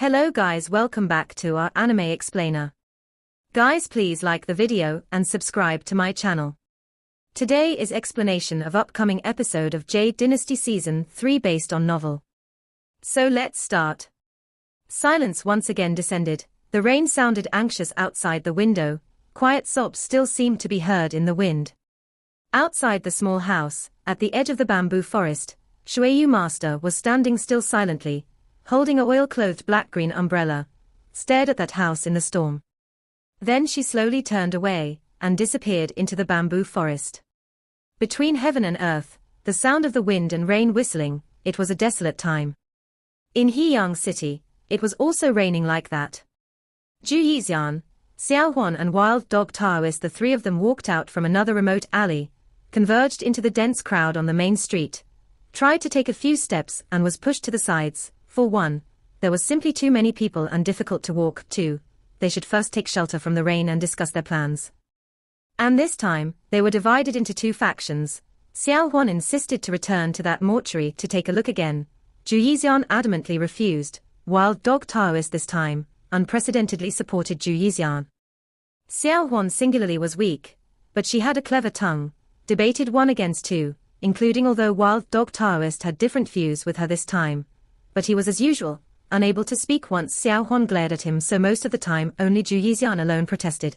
Hello guys, welcome back to our anime explainer. Guys, please like the video and subscribe to my channel. Today is explanation of upcoming episode of Jade Dynasty Season 3 based on novel. So let's start. Silence once again descended, the rain sounded anxious outside the window, quiet sobs still seemed to be heard in the wind. Outside the small house, at the edge of the bamboo forest, Shueyu Master was standing still silently, holding a oil-clothed black-green umbrella, stared at that house in the storm. Then she slowly turned away, and disappeared into the bamboo forest. Between heaven and earth, the sound of the wind and rain whistling, it was a desolate time. In Heyang City, it was also raining like that. Ju Yixian, Xiao Huan and Wild Dog Taoist, the three of them walked out from another remote alley, converged into the dense crowd on the main street, tried to take a few steps and was pushed to the sides. For one, there was simply too many people and difficult to walk. Two, they should first take shelter from the rain and discuss their plans. And this time, they were divided into two factions. Xiao Huan insisted to return to that mortuary to take a look again. Ju Yixian adamantly refused. Wild Dog Taoist this time, unprecedentedly supported Ju Yixian. Xiao Huan singularly was weak, but she had a clever tongue, debated one against two, including although Wild Dog Taoist had different views with her this time. But he was as usual, unable to speak once Xiao Huan glared at him, so most of the time only Ju Yixian alone protested.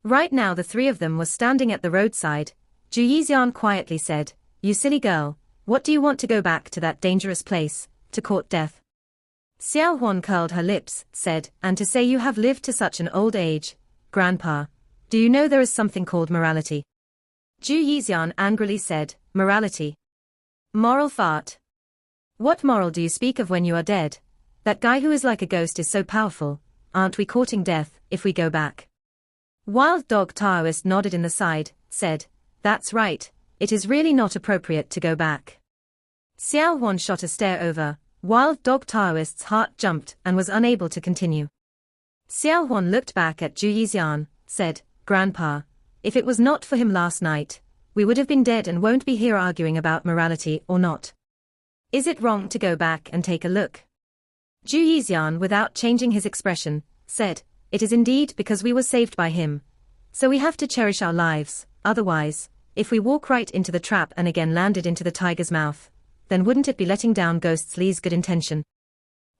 Right now the three of them were standing at the roadside. Ju Yixian quietly said, "You silly girl, what do you want to go back to that dangerous place, to court death?" Xiao Huan curled her lips, said, "And to say you have lived to such an old age, Grandpa, do you know there is something called morality?" Ju Yixian angrily said, "Morality? Moral fart. What moral do you speak of when you are dead? That guy who is like a ghost is so powerful, aren't we courting death, if we go back?" Wild Dog Taoist nodded in the side, said, "That's right, it is really not appropriate to go back." Xiao Huan shot a stare over, Wild Dog Taoist's heart jumped and was unable to continue. Xiao Huan looked back at Ju Yixian, said, "Grandpa, if it was not for him last night, we would have been dead and won't be here arguing about morality or not. Is it wrong to go back and take a look?" Ju Yixian, without changing his expression, said, "It is indeed because we were saved by him. So we have to cherish our lives, otherwise, if we walk right into the trap and again landed into the tiger's mouth, then wouldn't it be letting down Ghost Li's good intention?"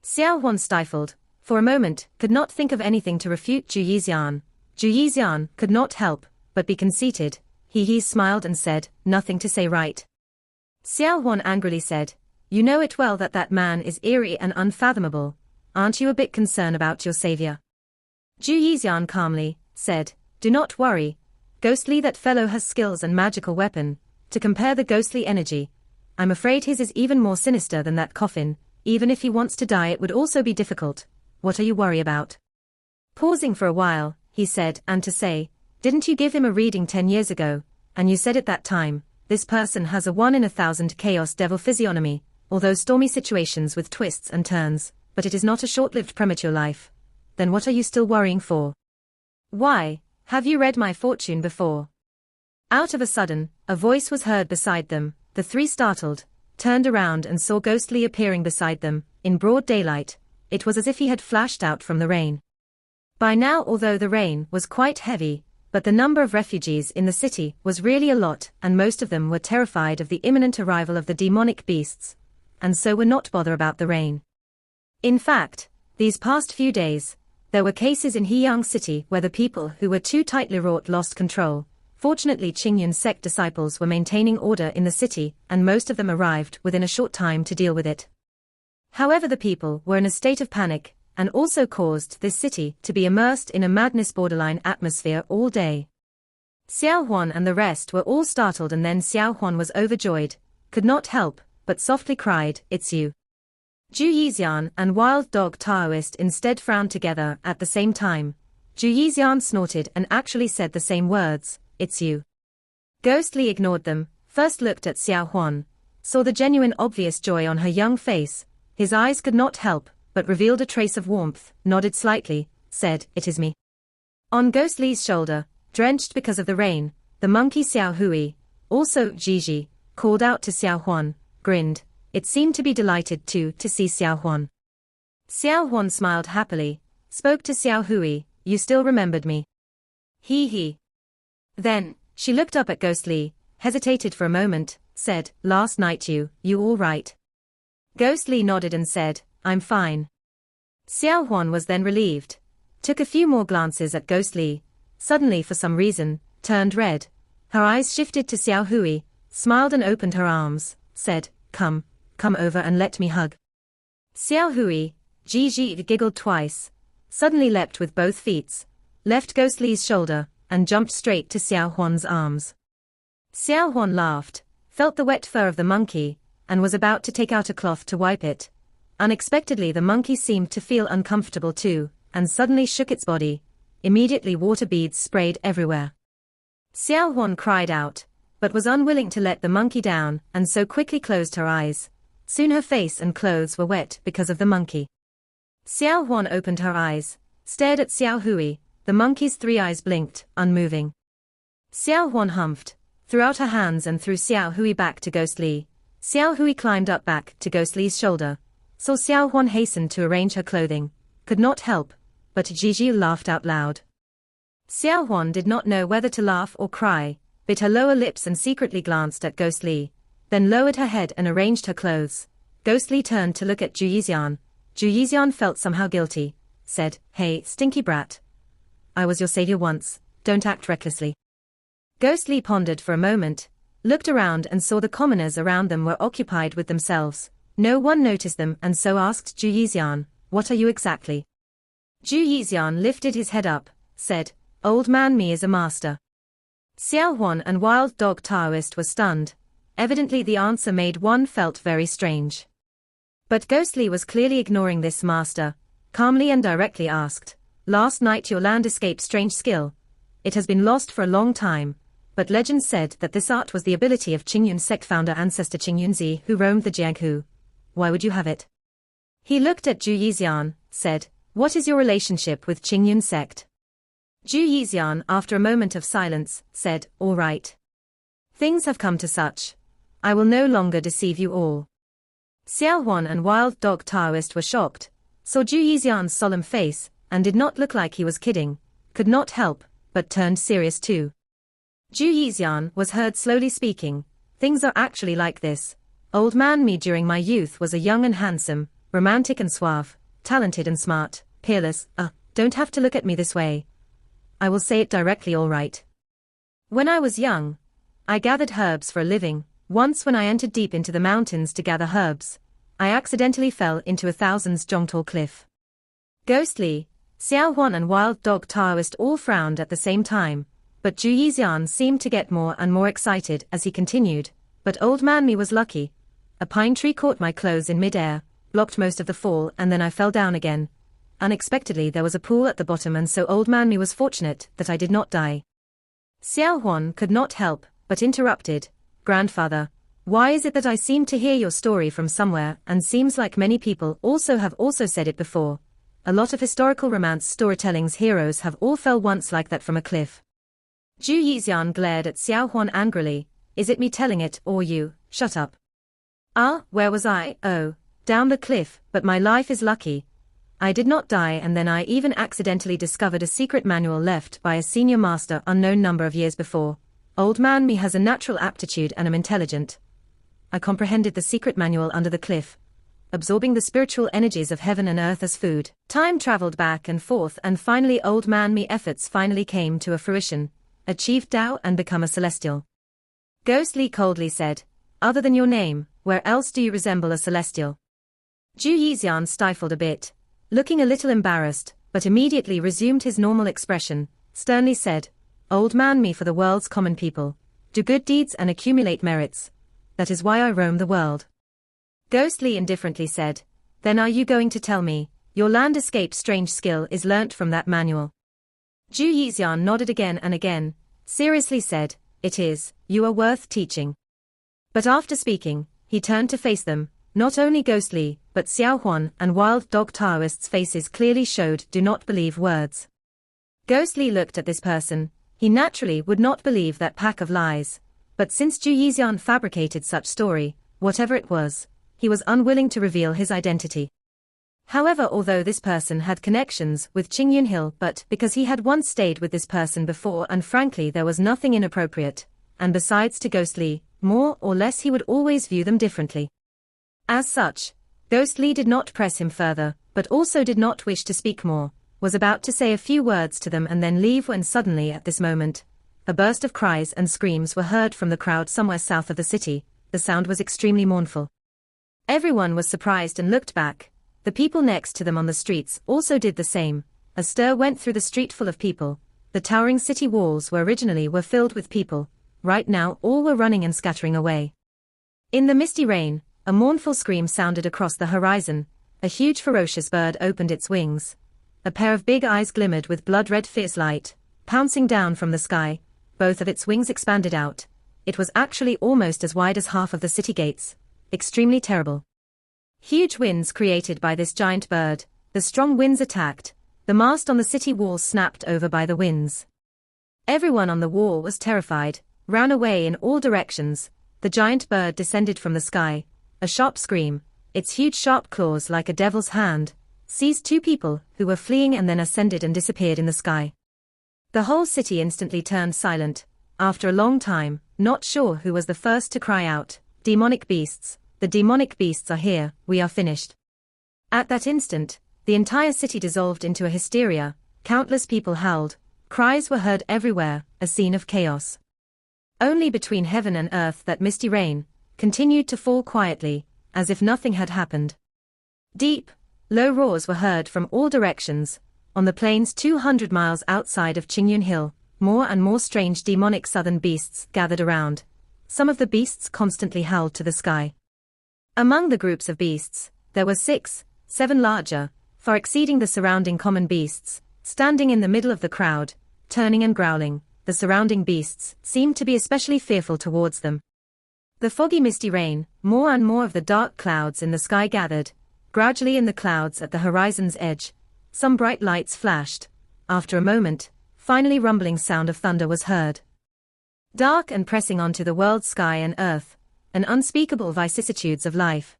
Xiao Huan stifled, for a moment, could not think of anything to refute Ju Yixian. Ju Yixian could not help but be conceited. He smiled and said, "Nothing to say, right?" Xiao Huan angrily said, "You know it well that that man is eerie and unfathomable. Aren't you a bit concerned about your savior?" Ju Yixian calmly said, "Do not worry. Ghostly, that fellow has skills and magical weapon. To compare the ghostly energy, I'm afraid his is even more sinister than that coffin. Even if he wants to die, it would also be difficult. What are you worried about?" Pausing for a while, he said, "And to say, didn't you give him a reading 10 years ago, and you said at that time, this person has a 1 in 1,000 chaos devil physiognomy, although stormy situations with twists and turns, but it is not a short-lived premature life. Then what are you still worrying for? Why, have you read my fortune before?" Out of a sudden, a voice was heard beside them. The three startled, turned around and saw Ghostly appearing beside them, in broad daylight. It was as if he had flashed out from the rain. By now, although the rain was quite heavy, but the number of refugees in the city was really a lot, and most of them were terrified of the imminent arrival of the demonic beasts, and so were not bothered about the rain. In fact, these past few days, there were cases in Heyang City where the people who were too tightly wrought lost control. Fortunately, Qingyun's sect disciples were maintaining order in the city, and most of them arrived within a short time to deal with it. However, the people were in a state of panic, and also caused this city to be immersed in a madness borderline atmosphere all day. Xiao Huan and the rest were all startled, and then Xiao Huan was overjoyed, could not help but softly cried, "It's you." Ju Yixian and Wild Dog Taoist instead frowned together at the same time. Ju Yixian snorted and actually said the same words, "It's you." Ghostly ignored them, first looked at Xiao Huan, saw the genuine obvious joy on her young face. His eyes could not help but revealed a trace of warmth, nodded slightly, said, "It is me." On Ghostly's shoulder, drenched because of the rain, the monkey Xiao Hui, also Gigi, called out to Xiao Huan, grinned. It seemed to be delighted too to see Xiao Huan. Xiao Huan smiled happily, spoke to Xiao Hui, you still remembered me. He. Then, she looked up at Ghost Li, hesitated for a moment, said, last night you all right? Ghost Li nodded and said, I'm fine. Xiao Huan was then relieved, took a few more glances at Ghost Li, suddenly for some reason, turned red. Her eyes shifted to Xiao Hui, smiled and opened her arms, said, come over and let me hug. Xiao Hui, Gigi giggled twice, suddenly leapt with both feet, left Ghost Li's shoulder, and jumped straight to Xiao Huan's arms. Xiao Huan laughed, felt the wet fur of the monkey, and was about to take out a cloth to wipe it. Unexpectedly the monkey seemed to feel uncomfortable too, and suddenly shook its body. Immediately water beads sprayed everywhere. Xiao Huan cried out, but was unwilling to let the monkey down, and so quickly closed her eyes. Soon her face and clothes were wet because of the monkey. Xiao Huan opened her eyes, stared at Xiao Hui, the monkey's 3 eyes blinked, unmoving. Xiao Huan humphed, threw out her hands and threw Xiao Hui back to Ghost Li. Xiao Hui climbed up back to Ghost Li's shoulder, saw Xiao Huan hasten to arrange her clothing, could not help, but Gigi laughed out loud. Xiao Huan did not know whether to laugh or cry, bit her lower lips and secretly glanced at Ghost Li, then lowered her head and arranged her clothes. Ghost Li turned to look at Zhu Yixian. Zhu Yixian felt somehow guilty, said, hey, stinky brat. I was your savior once, don't act recklessly. Ghost Li pondered for a moment, looked around and saw the commoners around them were occupied with themselves. No one noticed them and so asked Zhu Yixian, what are you exactly? Zhu Yixian lifted his head up, said, Old Man Mi is a master. Xiao Huan and Wild Dog Taoist were stunned. Evidently the answer made one felt very strange. But Ghost Li was clearly ignoring this master, calmly and directly asked, last night your land escaped strange skill. It has been lost for a long time, but legend said that this art was the ability of Qingyun sect founder ancestor Qingyunzi who roamed the Jianghu. Why would you have it? He looked at Zhu Yixian, said, what is your relationship with Qingyun sect? Zhu Yixian, after a moment of silence, said, all right. Things have come to such. I will no longer deceive you all. Xiao Huan and Wild Dog Taoist were shocked, saw Zhu Yixian's solemn face, and did not look like he was kidding, could not help, but turned serious too. Zhu Yixian was heard slowly speaking, things are actually like this. Old Man Mi during my youth was a young and handsome, romantic and suave, talented and smart, peerless, don't have to look at me this way. I will say it directly all right. When I was young, I gathered herbs for a living. Once when I entered deep into the mountains to gather herbs, I accidentally fell into a thousands-jong-tall cliff. Ghost Li, Xiao Huan and Wild Dog Taoist all frowned at the same time, but Zhu Yixian seemed to get more and more excited as he continued, but Old Man Mi was lucky. A pine tree caught my clothes in mid-air, blocked most of the fall and then I fell down again. Unexpectedly there was a pool at the bottom and so Old Man Mi was fortunate that I did not die. Xiao Huan could not help, but interrupted, Grandfather, why is it that I seem to hear your story from somewhere and seems like many people also have said it before? A lot of historical romance storytelling's heroes have all fell once like that from a cliff. Zhu Yixian glared at Xiao Huan angrily, is it me telling it or you? Shut up. Where was I? Oh, down the cliff, but my life is lucky. I did not die and then I even accidentally discovered a secret manual left by a senior master unknown number of years before. Old Man Mi has a natural aptitude and am intelligent. I comprehended the secret manual under the cliff, absorbing the spiritual energies of heaven and earth as food. Time traveled back and forth and finally Old Man Mi efforts finally came to a fruition, achieved Tao and become a celestial. Ghost Li coldly said, other than your name, where else do you resemble a celestial? Zhu Yixian stifled a bit, looking a little embarrassed, but immediately resumed his normal expression, sternly said, Old Man Mi for the world's common people, do good deeds and accumulate merits. That is why I roam the world. Ghost Li indifferently said, then are you going to tell me, your land escape strange skill is learnt from that manual? Zhu Yixian nodded again and again, seriously said, it is, you are worth teaching. But after speaking, he turned to face them, not only Ghost Li, but Xiao Huan and Wild Dog Taoist's faces clearly showed do not believe words. Ghost Li looked at this person. He naturally would not believe that pack of lies, but since Zhu Yixian fabricated such story, whatever it was, he was unwilling to reveal his identity. However, although this person had connections with Qingyun Hill, but because he had once stayed with this person before, and frankly there was nothing inappropriate, and besides to Ghost Li, more or less he would always view them differently. As such, Ghost Li did not press him further, but also did not wish to speak more, was about to say a few words to them and then leave when suddenly at this moment, a burst of cries and screams were heard from the crowd somewhere south of the city. The sound was extremely mournful. Everyone was surprised and looked back. The people next to them on the streets also did the same. A stir went through the street full of people. The towering city walls were filled with people. Right now all were running and scattering away. In the misty rain, a mournful scream sounded across the horizon. A huge ferocious bird opened its wings. A pair of big eyes glimmered with blood-red fierce light, pouncing down from the sky. Both of its wings expanded out. It was actually almost as wide as half of the city gates. Extremely terrible. Huge winds created by this giant bird. The strong winds attacked. The mast on the city wall snapped over by the winds. Everyone on the wall was terrified, ran away in all directions. The giant bird descended from the sky. A sharp scream, its huge sharp claws like a devil's hand, seized two people who were fleeing and then ascended and disappeared in the sky. The whole city instantly turned silent. After a long time, not sure who was the first to cry out, "Demonic beasts! The demonic beasts are here, we are finished." At that instant, the entire city dissolved into a hysteria. Countless people howled. Cries were heard everywhere, a scene of chaos. Only between heaven and earth that misty rain continued to fall quietly, as if nothing had happened. Deep, low roars were heard from all directions. On the plains 200 miles outside of Qingyun Hill, more and more strange demonic southern beasts gathered around. Some of the beasts constantly howled to the sky. Among the groups of beasts, there were 6, 7 larger, far exceeding the surrounding common beasts, standing in the middle of the crowd, turning and growling. The surrounding beasts seemed to be especially fearful towards them. The foggy misty rain, more and more of the dark clouds in the sky gathered. Gradually in the clouds at the horizon's edge, some bright lights flashed. After a moment, finally rumbling sound of thunder was heard. Dark and pressing onto the world's sky and earth, an unspeakable vicissitudes of life.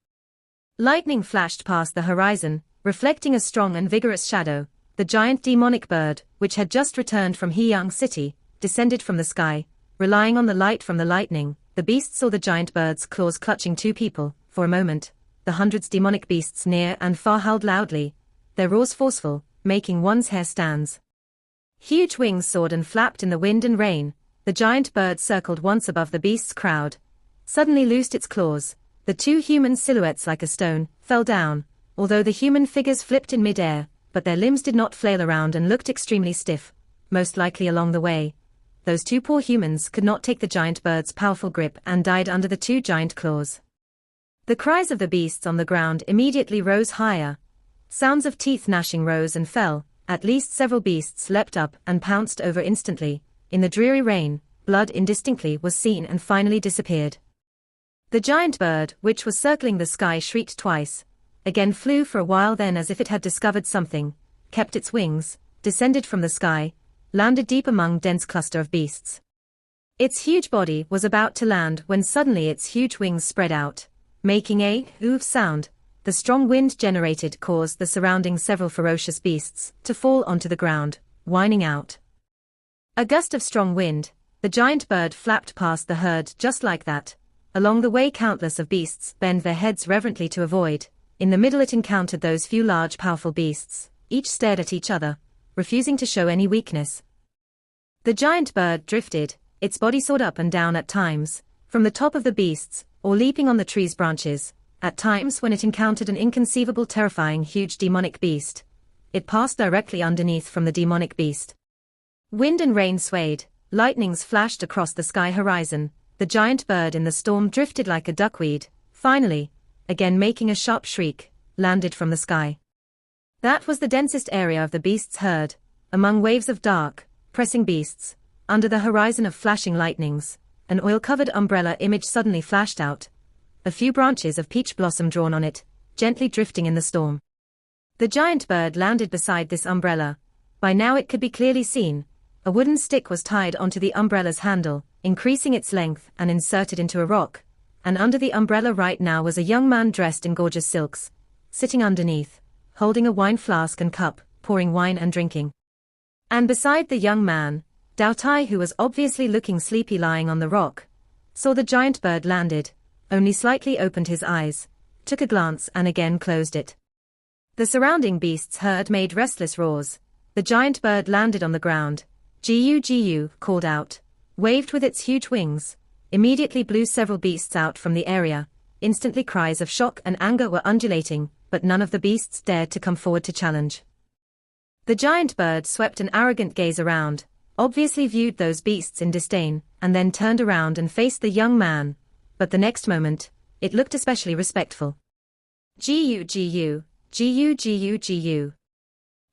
Lightning flashed past the horizon, reflecting a strong and vigorous shadow. The giant demonic bird, which had just returned from Heyang City, descended from the sky, relying on the light from the lightning. The beast saw the giant bird's claws clutching two people. For a moment, the hundreds demonic beasts near and far howled loudly, their roars forceful, making one's hair stands. Huge wings soared and flapped in the wind and rain. The giant bird circled once above the beast's crowd, suddenly loosed its claws. The two human silhouettes like a stone fell down, although the human figures flipped in mid-air, but their limbs did not flail around and looked extremely stiff. Most likely along the way, those two poor humans could not take the giant bird's powerful grip and died under the two giant claws. The cries of the beasts on the ground immediately rose higher. Sounds of teeth gnashing rose and fell. At least several beasts leapt up and pounced over instantly. In the dreary rain, blood indistinctly was seen and finally disappeared. The giant bird, which was circling the sky, shrieked twice. Again flew for a while, then as if it had discovered something, kept its wings, descended from the sky, landed deep among dense cluster of beasts. Its huge body was about to land when suddenly its huge wings spread out, making a oof sound. The strong wind generated caused the surrounding several ferocious beasts to fall onto the ground, whining out. A gust of strong wind, the giant bird flapped past the herd just like that. Along the way countless of beasts bent their heads reverently to avoid. In the middle it encountered those few large powerful beasts. Each stared at each other, refusing to show any weakness. The giant bird drifted, its body soared up and down at times, from the top of the beasts, or leaping on the tree's branches. At times when it encountered an inconceivable terrifying huge demonic beast, it passed directly underneath from the demonic beast. Wind and rain swayed, lightnings flashed across the sky horizon. The giant bird in the storm drifted like a duckweed, finally, again making a sharp shriek, landed from the sky. That was the densest area of the beast's herd, among waves of dark, pressing beasts, under the horizon of flashing lightnings. An oil-covered umbrella image suddenly flashed out, a few branches of peach blossom drawn on it, gently drifting in the storm. The giant bird landed beside this umbrella. By now it could be clearly seen. A wooden stick was tied onto the umbrella's handle, increasing its length and inserted into a rock, and under the umbrella right now was a young man dressed in gorgeous silks, sitting underneath, holding a wine flask and cup, pouring wine and drinking. And beside the young man, Dao Tai, who was obviously looking sleepy lying on the rock, saw the giant bird landed, only slightly opened his eyes, took a glance and again closed it. The surrounding beasts' herd made restless roars. The giant bird landed on the ground. Gu called out, waved with its huge wings, immediately blew several beasts out from the area. Instantly cries of shock and anger were undulating, but none of the beasts dared to come forward to challenge. The giant bird swept an arrogant gaze around, obviously viewed those beasts in disdain, and then turned around and faced the young man, but the next moment, it looked especially respectful. Gu.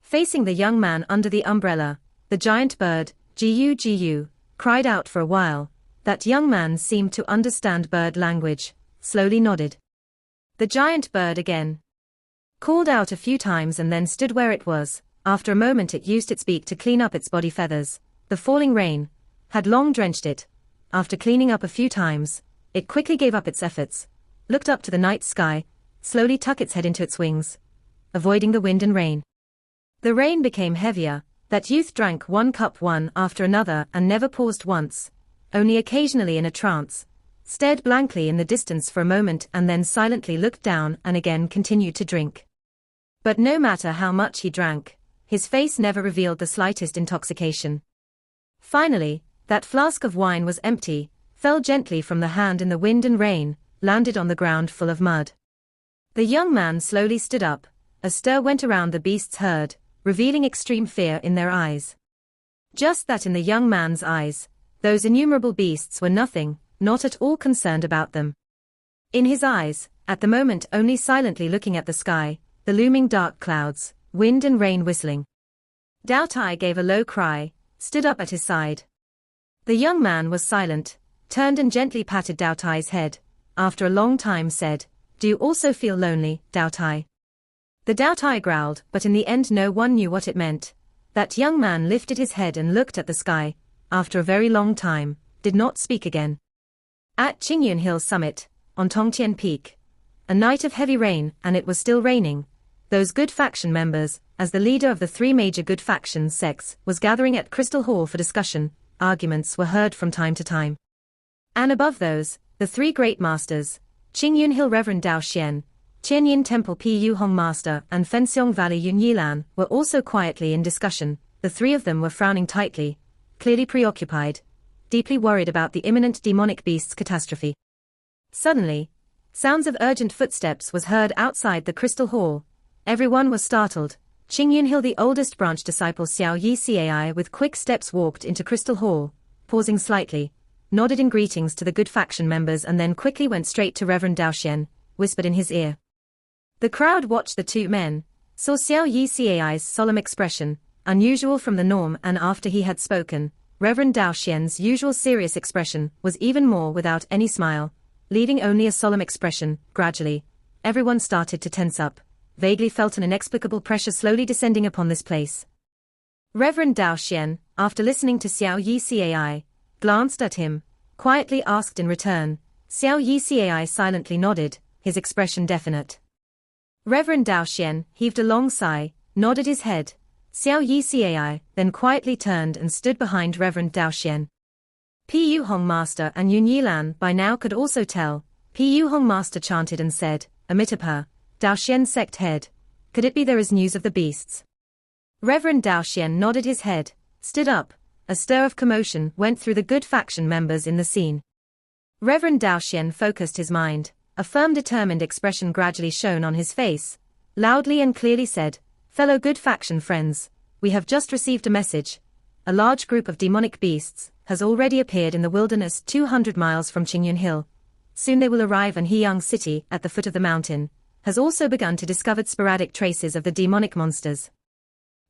Facing the young man under the umbrella, the giant bird, Gu, cried out for a while. That young man seemed to understand bird language, slowly nodded. The giant bird again called out a few times and then stood where it was. After a moment it used its beak to clean up its body feathers. The falling rain had long drenched it. After cleaning up a few times, it quickly gave up its efforts, looked up to the night sky, slowly tucked its head into its wings, avoiding the wind and rain. The rain became heavier. That youth drank one cup one after another and never paused once, only occasionally in a trance, stared blankly in the distance for a moment and then silently looked down and again continued to drink. But no matter how much he drank, his face never revealed the slightest intoxication. Finally, that flask of wine was empty, fell gently from the hand in the wind and rain, landed on the ground full of mud. The young man slowly stood up. A stir went around the beast's herd, revealing extreme fear in their eyes. Just that in the young man's eyes, those innumerable beasts were nothing, not at all concerned about them. In his eyes, at the moment only silently looking at the sky, the looming dark clouds, wind and rain whistling. Dao Tai gave a low cry, stood up at his side. The young man was silent, turned and gently patted Dao Tai's head, after a long time said, "Do you also feel lonely, Dao Tai?" The Dao Tai growled, but in the end no one knew what it meant. That young man lifted his head and looked at the sky, after a very long time, did not speak again. At Qingyun Hill summit, on Tongtian Peak, a night of heavy rain and it was still raining, those good faction members, as the leader of the three major good factions sects, was gathering at Crystal Hall for discussion. Arguments were heard from time to time. And above those, the three great masters, Qingyun Hill Reverend Dao Xian, Tianyin Temple Pu Hong Master and Fenxiong Valley Yun Yilan were also quietly in discussion. The three of them were frowning tightly, clearly preoccupied, deeply worried about the imminent demonic beast's catastrophe. Suddenly, sounds of urgent footsteps was heard outside the Crystal Hall. Everyone was startled. Qingyun Hill, the oldest branch disciple Xiao Yi Cai, with quick steps walked into Crystal Hall, pausing slightly, nodded in greetings to the good faction members and then quickly went straight to Reverend Dao Xian, whispered in his ear. The crowd watched the two men, saw Xiao Yi Cai's solemn expression, unusual from the norm, and after he had spoken, Reverend Dao Xian's usual serious expression was even more without any smile, leaving only a solemn expression. Gradually, everyone started to tense up, vaguely felt an inexplicable pressure slowly descending upon this place. Reverend Dao Xian, after listening to Xiao Yi Cai, glanced at him, quietly asked in return. Xiao Yi Cai silently nodded, his expression definite. Reverend Dao Xian heaved a long sigh, nodded his head. Xiao Yi Cai then quietly turned and stood behind Reverend Dao Xian. Pu Hong Master and Yun Yilan by now could also tell. Pu Hong Master chanted and said, "Amitabha, Dao Xian sect head. Could it be there is news of the beasts?" Reverend Dao Xian nodded his head, stood up. A stir of commotion went through the good faction members in the scene. Reverend Dao Xian focused his mind. A firm, determined expression gradually shone on his face. Loudly and clearly said, "Fellow good faction friends, we have just received a message. A large group of demonic beasts has already appeared in the wilderness 200 miles from Qingyun Hill. Soon they will arrive in Heyang City at the foot of the mountain. Has also begun to discover sporadic traces of the demonic monsters."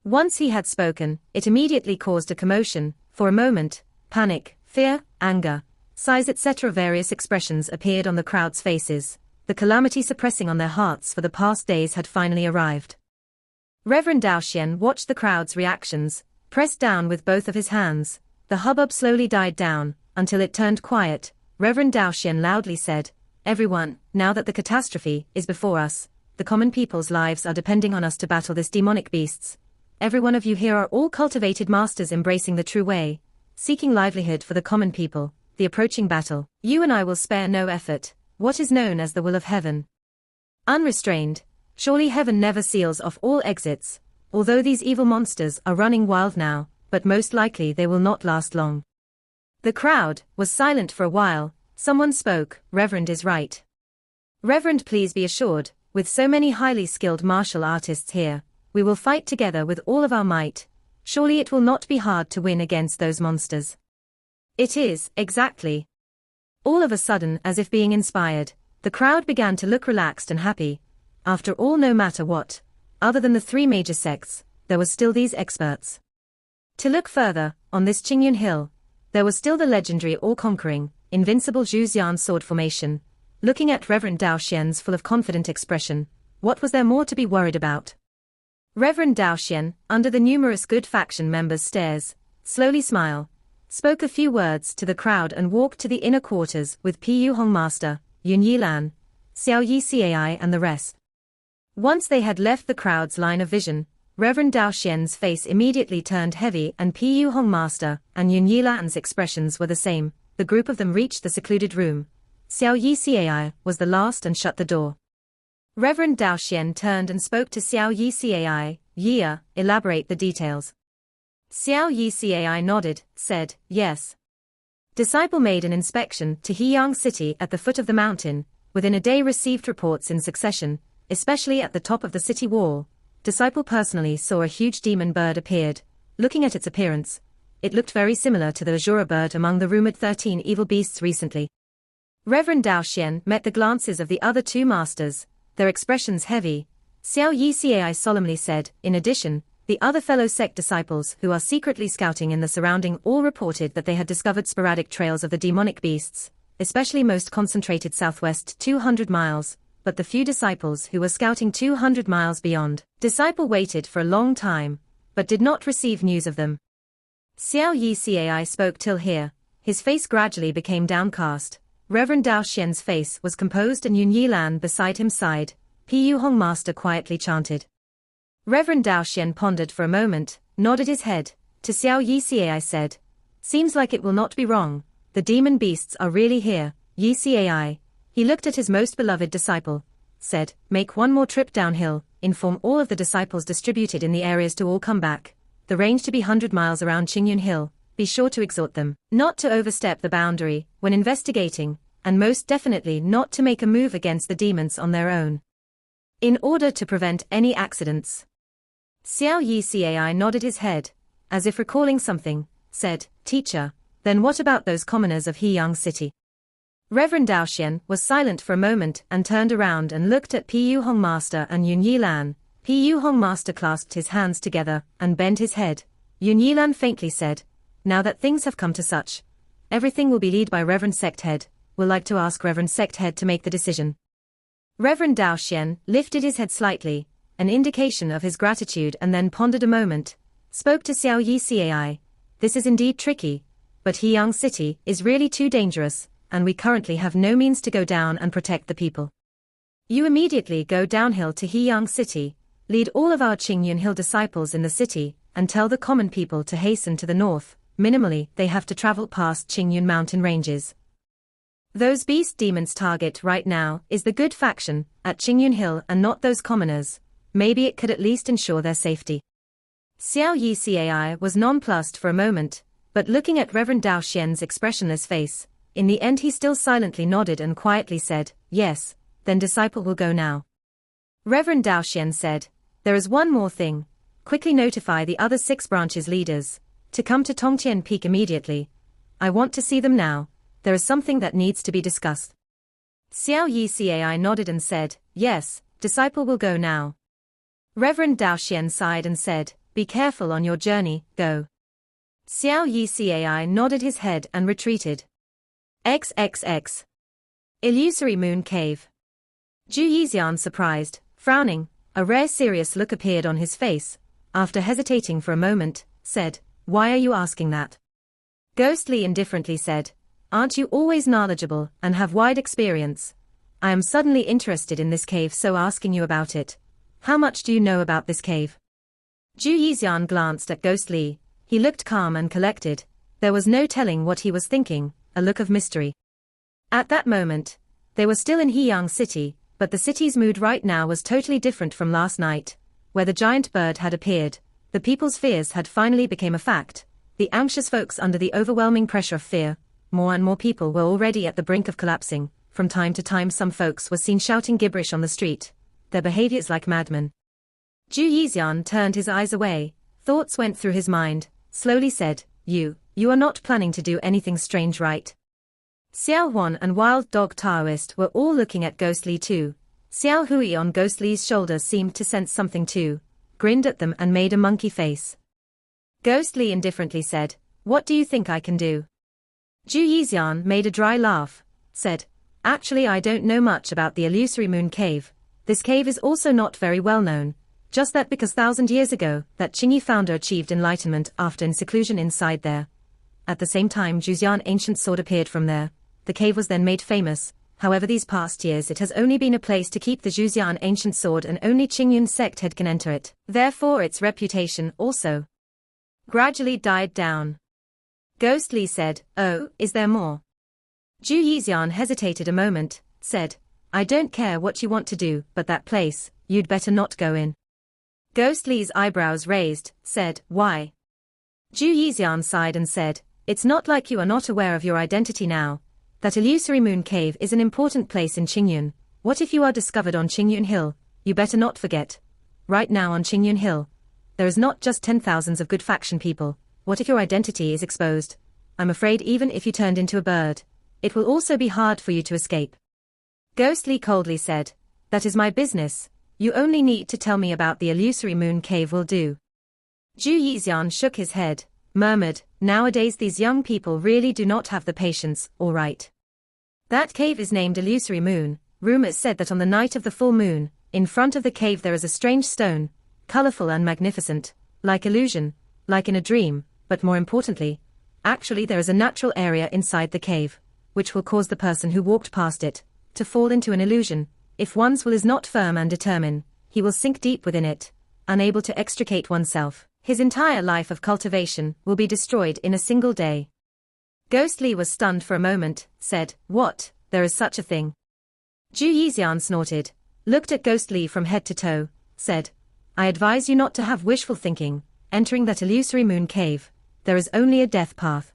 Once he had spoken, it immediately caused a commotion. For a moment, panic, fear, anger, sighs etc. various expressions appeared on the crowd's faces. The calamity suppressing on their hearts for the past days had finally arrived. Reverend Dao Xian watched the crowd's reactions, pressed down with both of his hands. The hubbub slowly died down, until it turned quiet. Reverend Dao Xian loudly said, "Everyone, now that the catastrophe is before us, the common people's lives are depending on us to battle this demonic beasts. Every one of you here are all cultivated masters embracing the true way, seeking livelihood for the common people, the approaching battle. You and I will spare no effort, what is known as the will of heaven. Unrestrained, surely heaven never seals off all exits, although these evil monsters are running wild now, but most likely they will not last long. The crowd was silent for a while. Someone spoke. Reverend is right. Reverend, please be assured, with so many highly skilled martial artists here, we will fight together with all of our might. Surely it will not be hard to win against those monsters. It is, exactly. All of a sudden, as if being inspired, the crowd began to look relaxed and happy. After all, no matter what, other than the three major sects, there was still these experts. To look further, on this Qingyun Hill, there was still the legendary all-conquering, invincible Zhuxian sword formation. Looking at Reverend Dao Xian's full of confident expression, what was there more to be worried about? Reverend Dao Xian, under the numerous good faction members' stares, slowly smiled, spoke a few words to the crowd and walked to the inner quarters with Pu Hong Master, Yun Yilan, Xiao Yi Cai and the rest. Once they had left the crowd's line of vision, Reverend Dao Xian's face immediately turned heavy and Pu Hong Master and Yun Yilan's expressions were the same. The group of them reached the secluded room. Xiao Yi Cai was the last and shut the door. Reverend Dao Xian turned and spoke to Xiao Yi Cai. Yia, elaborate the details. Xiao Yi Cai nodded, said, yes. Disciple made an inspection to Heyang City at the foot of the mountain, within a day received reports in succession, especially at the top of the city wall. Disciple personally saw a huge demon bird appeared. Looking at its appearance, it looked very similar to the Azura bird among the rumored 13 evil beasts recently. Reverend Dao Xian met the glances of the other two masters, their expressions heavy. Xiao Yi Cai solemnly said, in addition, the other fellow sect disciples who are secretly scouting in the surrounding all reported that they had discovered sporadic trails of the demonic beasts, especially most concentrated southwest 200 miles, but the few disciples who were scouting 200 miles beyond. Disciple waited for a long time, but did not receive news of them. Xiao Yi Cai spoke till here, his face gradually became downcast. Reverend Dao Xian's face was composed and Yun Yilan beside him sighed. Pu Hong Master quietly chanted. Reverend Dao Xian pondered for a moment, nodded his head. To Xiao Yi Cai said, seems like it will not be wrong, the demon beasts are really here. Yi Cai. He looked at his most beloved disciple, said, make one more trip downhill, inform all of the disciples distributed in the areas to all come back. The range to be 100 miles around Qingyun Hill. Be sure to exhort them not to overstep the boundary when investigating, and most definitely not to make a move against the demons on their own, in order to prevent any accidents. Xiao Yi Cai nodded his head, as if recalling something, said, teacher, then what about those commoners of Heyang City? Reverend Dao Xian was silent for a moment and turned around and looked at Pu Hong Master and Yun Yilan. Pu Hong Master clasped his hands together and bent his head. Yun Yilan faintly said, now that things have come to such, everything will be led by Reverend Sect Head. We'll like to ask Reverend Sect Head to make the decision. Reverend Dao Xian lifted his head slightly, an indication of his gratitude, and then pondered a moment, spoke to Xiao Yi Cai. This is indeed tricky, but Heyang City is really too dangerous, and we currently have no means to go down and protect the people. You immediately go downhill to Heyang City, lead all of our Qingyun Hill disciples in the city, and tell the common people to hasten to the north. Minimally, they have to travel past Qingyun mountain ranges. Those beast demons' target right now is the good faction at Qingyun Hill and not those commoners. Maybe it could at least ensure their safety. Xiao Yi Cai was nonplussed for a moment, but looking at Reverend Dao Xian's expressionless face, in the end he still silently nodded and quietly said, yes, then disciple will go now. Reverend Dao Xian said, there is one more thing. Quickly notify the other 6 branches leaders to come to Tongtian Peak immediately. I want to see them now. There is something that needs to be discussed. Xiao Yi Cai nodded and said, yes, disciple will go now. Reverend Dao Xian sighed and said, be careful on your journey, go. Xiao Yi Cai nodded his head and retreated. XXX. Illusory Moon Cave. Zhu Yixian surprised, frowning, a rare serious look appeared on his face. After hesitating for a moment, said, why are you asking that? Ghostly indifferently said, aren't you always knowledgeable and have wide experience? I am suddenly interested in this cave, so asking you about it. How much do you know about this cave? Zhu Yixian glanced at Ghost Li. He looked calm and collected. There was no telling what he was thinking, a look of mystery. At that moment, they were still in Heyang City, but the city's mood right now was totally different from last night, where the giant bird had appeared. The people's fears had finally become a fact. The anxious folks under the overwhelming pressure of fear. More and more people were already at the brink of collapsing. From time to time some folks were seen shouting gibberish on the street. Their behaviors like madmen. Zhu Yixian turned his eyes away. Thoughts went through his mind. Slowly said, You are not planning to do anything strange, right? Xiao Huan and Wild Dog Taoist were all looking at Ghost Li too. Xiao Hui on Ghost Li's shoulder seemed to sense something too, grinned at them and made a monkey face. Ghost Li indifferently said, What do you think I can do? Zhu Yixian made a dry laugh, said, Actually I don't know much about the illusory moon cave. This cave is also not very well known, just that because 1,000 years ago, that Qingyi founder achieved enlightenment after in seclusion inside there. At the same time Zhuxian ancient sword appeared from there. The cave was then made famous. However, these past years it has only been a place to keep the Zhuxian ancient sword and only Qingyun sect head can enter it. Therefore its reputation also gradually died down. Ghost Li said, Oh, is there more? Zhu Yixian hesitated a moment, said, I don't care what you want to do, but that place, you'd better not go in. Ghost Li's eyebrows raised, said, Why? Zhu Yixian sighed and said, It's not like you are not aware of your identity now. That illusory moon cave is an important place in Qingyun. What if you are discovered on Qingyun Hill? You better not forget. Right now on Qingyun Hill, there is not just 10,000s of good faction people. What if your identity is exposed? I'm afraid even if you turned into a bird, it will also be hard for you to escape. Ghost Li coldly said, That is my business. You only need to tell me about the illusory moon cave will do. Zhu Yixian shook his head, murmured, Nowadays these young people really do not have the patience, all right. That cave is named Illusory Moon. Rumors said that on the night of the full moon, in front of the cave there is a strange stone, colorful and magnificent, like illusion, like in a dream, but more importantly, actually there is a natural area inside the cave, which will cause the person who walked past it to fall into an illusion. If one's will is not firm and determined, he will sink deep within it, unable to extricate oneself. His entire life of cultivation will be destroyed in a single day. Ghost Li was stunned for a moment, said, What, there is such a thing? Zhu Yixian snorted, looked at Ghost Li from head to toe, said, I advise you not to have wishful thinking. Entering that illusory moon cave, there is only a death path.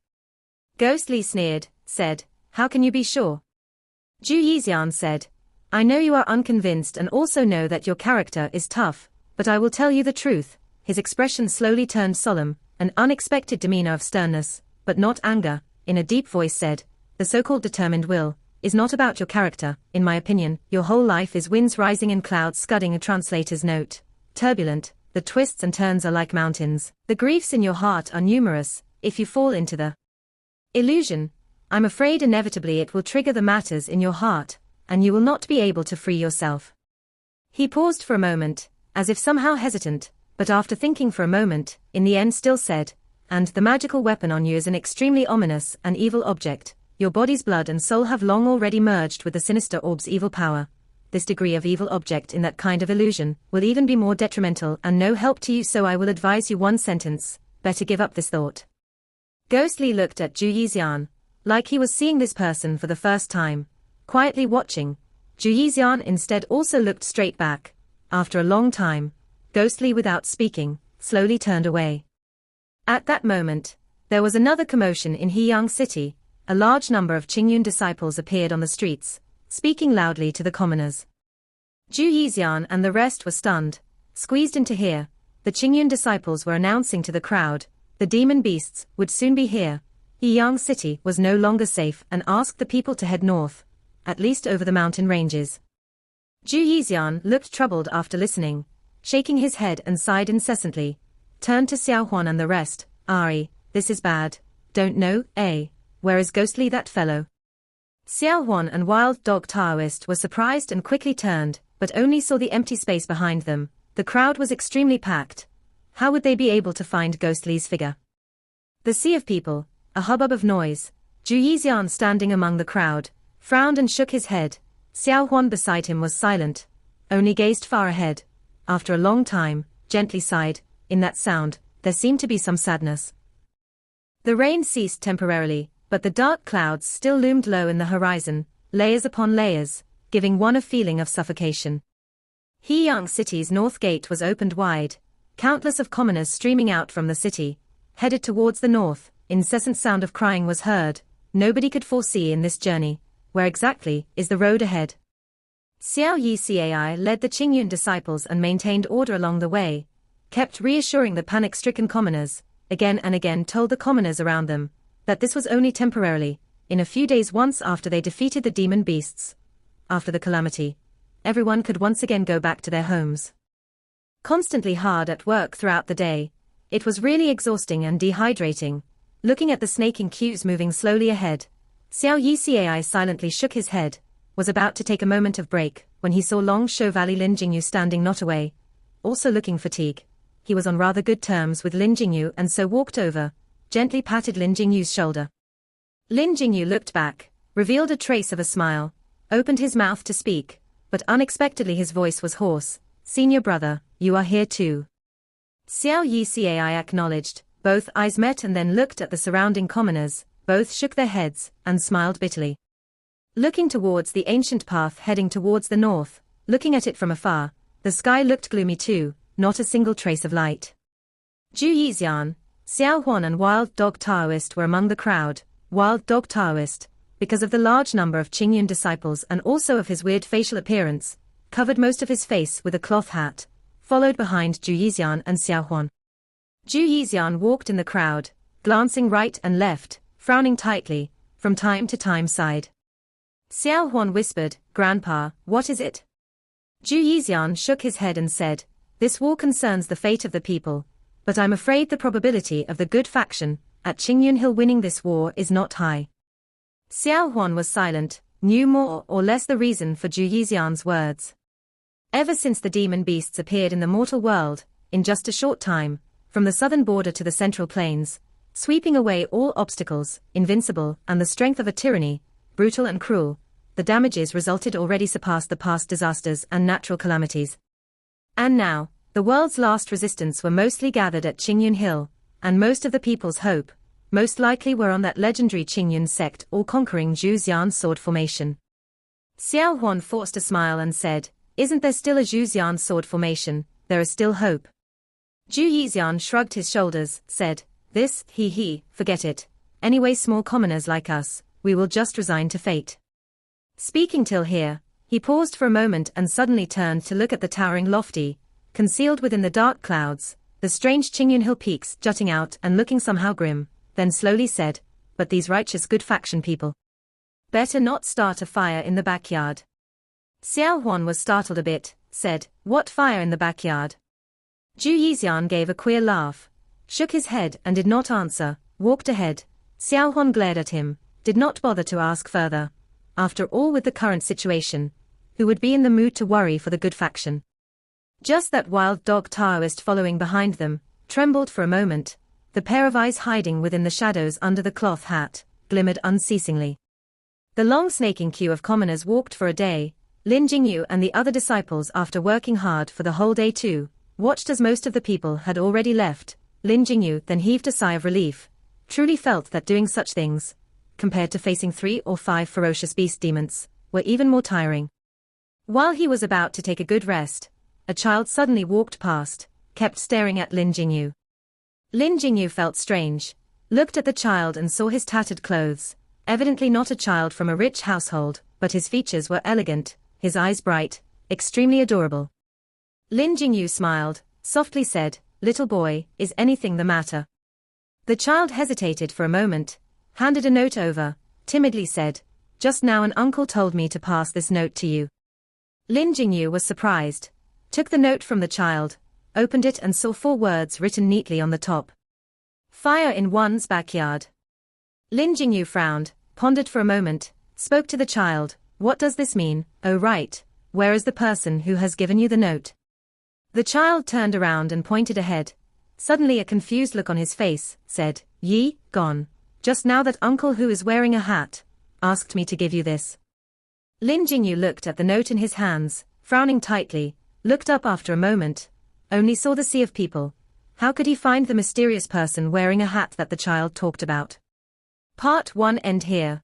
Ghost Li sneered, said, How can you be sure? Zhu Yixian said, I know you are unconvinced and also know that your character is tough, but I will tell you the truth. His expression slowly turned solemn, an unexpected demeanor of sternness, but not anger, in a deep voice said, The so-called determined will is not about your character. In my opinion, your whole life is winds rising and clouds scudding. A translator's note. Turbulent, the twists and turns are like mountains. The griefs in your heart are numerous. If you fall into the illusion, I'm afraid inevitably it will trigger the matters in your heart, and you will not be able to free yourself. He paused for a moment, as if somehow hesitant, but after thinking for a moment, in the end still said, And the magical weapon on you is an extremely ominous and evil object. Your body's blood and soul have long already merged with the sinister orb's evil power. This degree of evil object in that kind of illusion will even be more detrimental and no help to you, so I will advise you one sentence, better give up this thought. Ghost Li looked at Zhu Yixian, like he was seeing this person for the first time, quietly watching. Zhu Yixian instead also looked straight back. After a long time, Ghost Li without speaking, slowly turned away. At that moment, there was another commotion in Heyang City. A large number of Qingyun disciples appeared on the streets, speaking loudly to the commoners. Zhu Yixian and the rest were stunned, squeezed into here. The Qingyun disciples were announcing to the crowd, the demon beasts would soon be here. Heyang City was no longer safe and asked the people to head north, at least over the mountain ranges. Zhu Yixian looked troubled after listening, shaking his head and sighed incessantly, turned to Xiao Huan and the rest. Ari, this is bad. Don't know, eh? Where is Ghost Li, that fellow? Xiao Huan and Wild Dog Taoist were surprised and quickly turned, but only saw the empty space behind them. The crowd was extremely packed. How would they be able to find Ghost Li's figure? The sea of people, a hubbub of noise. Zhu Yixian, standing among the crowd, frowned and shook his head. Xiao Huan beside him was silent, only gazed far ahead. After a long time, gently sighed. In that sound, there seemed to be some sadness. The rain ceased temporarily, but the dark clouds still loomed low in the horizon, layers upon layers, giving one a feeling of suffocation. Heyang City's north gate was opened wide, countless of commoners streaming out from the city, headed towards the north. Incessant sound of crying was heard. Nobody could foresee in this journey, where exactly is the road ahead. Xiao Yi Cai led the Qingyun disciples and maintained order along the way, kept reassuring the panic-stricken commoners, again and again told the commoners around them, that this was only temporarily. In a few days, once after they defeated the demon beasts, after the calamity, everyone could once again go back to their homes. Constantly hard at work throughout the day, it was really exhausting and dehydrating. Looking at the snaking queues moving slowly ahead, Xiao Yi Cai silently shook his head, was about to take a moment of break, when he saw Long Shou Valley Lin Jingyu standing not away, also looking fatigued. He was on rather good terms with Lin Jingyu and so walked over, gently patted Lin Jingyu's shoulder. Lin Jingyu looked back, revealed a trace of a smile, opened his mouth to speak, but unexpectedly his voice was hoarse. "Senior brother, you are here too." Xiao Yi Cai acknowledged. Both eyes met and then looked at the surrounding commoners. Both shook their heads and smiled bitterly. Looking towards the ancient path heading towards the north, looking at it from afar, the sky looked gloomy too, not a single trace of light. Zhu Yixian, Xiao Huan and Wild Dog Taoist were among the crowd. Wild Dog Taoist, because of the large number of Qingyun disciples and also of his weird facial appearance, covered most of his face with a cloth hat, followed behind Zhu Yixian and Xiao Huan. Zhu Yixian walked in the crowd, glancing right and left, frowning tightly, from time to time sighed. Xiao Huan whispered, "Grandpa, what is it?" Zhu Yixian shook his head and said, "This war concerns the fate of the people, but I'm afraid the probability of the good faction at Qingyun Hill winning this war is not high." Xiao Huan was silent, knew more or less the reason for Zhu Yixian's words. Ever since the demon beasts appeared in the mortal world, in just a short time, from the southern border to the central plains, sweeping away all obstacles, invincible, and the strength of a tyranny, brutal and cruel, the damages resulted already surpassed the past disasters and natural calamities. And now, the world's last resistance were mostly gathered at Qingyun Hill, and most of the people's hope, most likely were on that legendary Qingyun sect all-conquering Zhu Xian sword formation. Xiao Huan forced a smile and said, "Isn't there still a Zhu Xian sword formation? There is still hope." Zhu Yixian shrugged his shoulders, said, "This, forget it. Anyway, small commoners like us, we will just resign to fate." Speaking till here, he paused for a moment and suddenly turned to look at the towering lofty, concealed within the dark clouds, the strange Qingyun Hill peaks jutting out and looking somehow grim, then slowly said, "But these righteous good faction people. Better not start a fire in the backyard." Xiao Huan was startled a bit, said, "What fire in the backyard?" Zhu Yixian gave a queer laugh, shook his head and did not answer, walked ahead. Xiao Huan glared at him, did not bother to ask further. After all, with the current situation, who would be in the mood to worry for the good faction? Just that Wild Dog Taoist following behind them, trembled for a moment, the pair of eyes hiding within the shadows under the cloth hat, glimmered unceasingly. The long snaking queue of commoners walked for a day. Lin Jingyu and the other disciples, after working hard for the whole day too, watched as most of the people had already left. Lin Jingyu then heaved a sigh of relief, truly felt that doing such things, compared to facing 3 or 5 ferocious beast demons, were even more tiring. While he was about to take a good rest, a child suddenly walked past, kept staring at Lin Jingyu. Lin Jingyu felt strange, looked at the child and saw his tattered clothes, evidently not a child from a rich household, but his features were elegant, his eyes bright, extremely adorable. Lin Jingyu smiled, softly said, "Little boy, is anything the matter?" The child hesitated for a moment, handed a note over, timidly said, "Just now an uncle told me to pass this note to you." Lin Jingyu was surprised, took the note from the child, opened it and saw 4 words written neatly on the top. "Fire in one's backyard." Lin Jingyu frowned, pondered for a moment, spoke to the child, "What does this mean? Oh right, where is the person who has given you the note?" The child turned around and pointed ahead. Suddenly a confused look on his face, said, "Yi, gone. Just now that uncle who is wearing a hat, asked me to give you this." Lin Jingyu looked at the note in his hands, frowning tightly, looked up after a moment, only saw the sea of people. How could he find the mysterious person wearing a hat that the child talked about? Part 1 end here.